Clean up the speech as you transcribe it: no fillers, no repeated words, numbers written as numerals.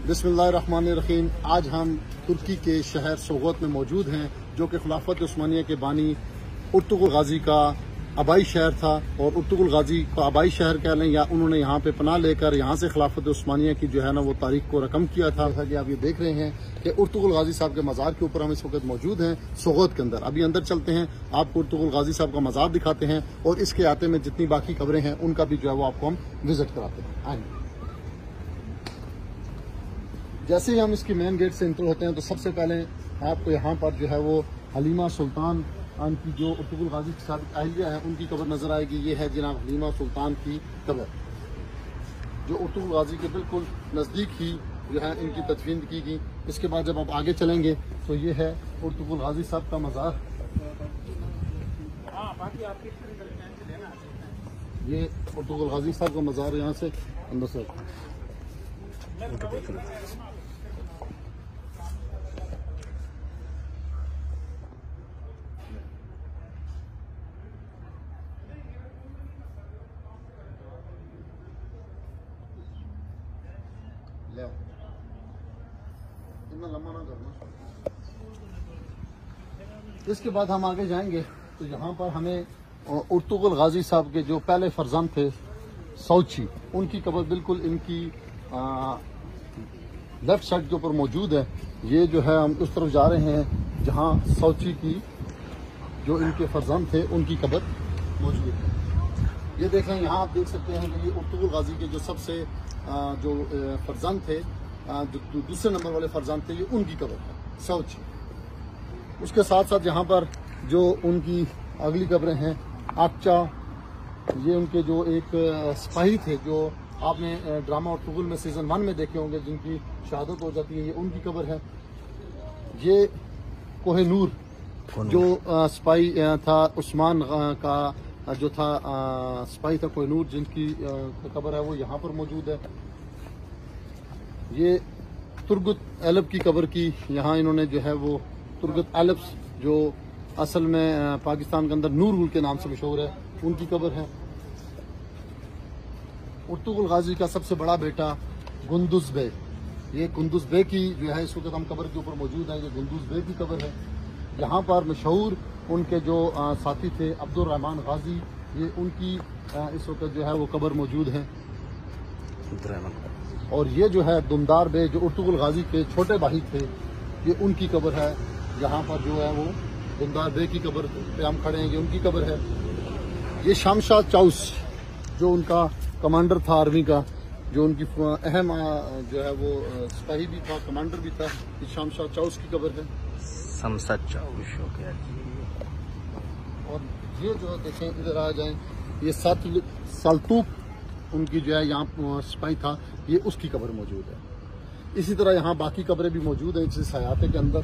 बिस्मिल्लाहिर्रहमानिर्रहीम। आज हम तुर्की के शहर सोगोत में मौजूद हैं, जो कि खिलाफत उस्मानिया के बानी उर्तुगुल गाजी का आबाई शहर था। और उर्तुगुल गाजी को आबाई शहर कह लें या उन्होंने यहाँ पे पनाह लेकर यहाँ से खिलाफत उस्मानिया की जो है ना वो तारीख को रकम किया था। जैसा कि आप ये देख रहे हैं कि उर्तुगुल गाजी साहब के मज़ार के ऊपर हम इस वक्त मौजूद हैं सोगोत के अंदर। अभी अंदर चलते हैं, आपको उर्तुगुल गाजी साहब का मज़ार दिखाते हैं और इसके आते में जितनी बाकी खबरें हैं उनका भी जो है वो आपको हम विजिट कराते हैं। आइए, जैसे ही हम इसकी मेन गेट से इंटर होते हैं तो सबसे पहले आपको यहाँ पर जो है वो हलीमा सुल्तान की जो उर्तुगुल गाजी के साथ अहलिया है उनकी कब्र नजर आएगी। ये है जनाब हलीमा सुल्तान की कब्र, जो उर्तुगुल गाजी के बिल्कुल नज़दीक ही जो है इनकी तदफीन की गई। इसके बाद जब आप आगे चलेंगे तो ये है उर्तुगुल गाजी साहब का मज़ार। ये उर्तुगुल गाजी साहब का मज़ार यहाँ से अंदर से इतना लंबा ना करना। इसके बाद हम आगे जाएंगे तो यहाँ पर हमें उर्तुगुल गाजी साहब के जो पहले फर्जंद थे सौची, उनकी कब्र बिल्कुल इनकी लेफ्ट साइड के ऊपर मौजूद है। ये जो है हम उस तरफ जा रहे हैं जहाँ सौची की जो इनके फर्जंद थे उनकी कब्र मौजूद है। ये देखें, यहाँ आप देख सकते हैं कि ये उर्तुगुल गाजी के जो सबसे जो फर्जंद थे, जो दूसरे नंबर वाले फर्जंद थे, ये उनकी कब्र है सौची। उसके साथ साथ यहाँ पर जो उनकी अगली कब्रें हैं आकचा, ये उनके जो एक सिपाही थे जो आपने ड्रामा उर्तुगुल में सीजन 1 में देखे होंगे, जिनकी शहादत हो जाती है, ये उनकी कब्र है। ये कोहिनूर जो सिपाही था उस्मान का जो था सिपाही था कोहिनूर, जिनकी कब्र है वो यहाँ पर मौजूद है। ये तुर्गुत एलब की कब्र की यहाँ इन्होंने जो है वो तुर्गुत एलब, जो असल में पाकिस्तान के अंदर नूरुल के नाम से मशहूर है, उनकी कब्र है। उर्तुगुल गाजी का सबसे बड़ा बेटा गुंदुज बे, ये गुंदुज बे की जो है इस वक्त हम कब्र के ऊपर मौजूद है। ये गुंदुज बे की कब्र है। यहाँ पर मशहूर उनके जो साथी थे अब्दुल रहमान गाजी, ये उनकी इस वक्त जो है वो कब्र मौजूद है। और ये जो है दुमदार बे जो उर्तुगुल गाजी के छोटे भाई थे, ये उनकी कब्र है। यहाँ पर जो है वो दुमदार बे की कब्र पे हम खड़े हैं, ये उनकी कब्र है। ये शामशाह चाउस जो उनका कमांडर था आर्मी का, जो उनकी अहम जो है वो सिपाही भी था, कमांडर भी था, ये शामशाह चाउस की कब्र है। और ये जो देखें, इधर आ जाएं, ये सालतूक उनकी जो है यहाँ सिपाही था, ये उसकी कब्र मौजूद है। इसी तरह यहाँ बाकी कब्रें भी मौजूद हैं जिस हयाते के अंदर।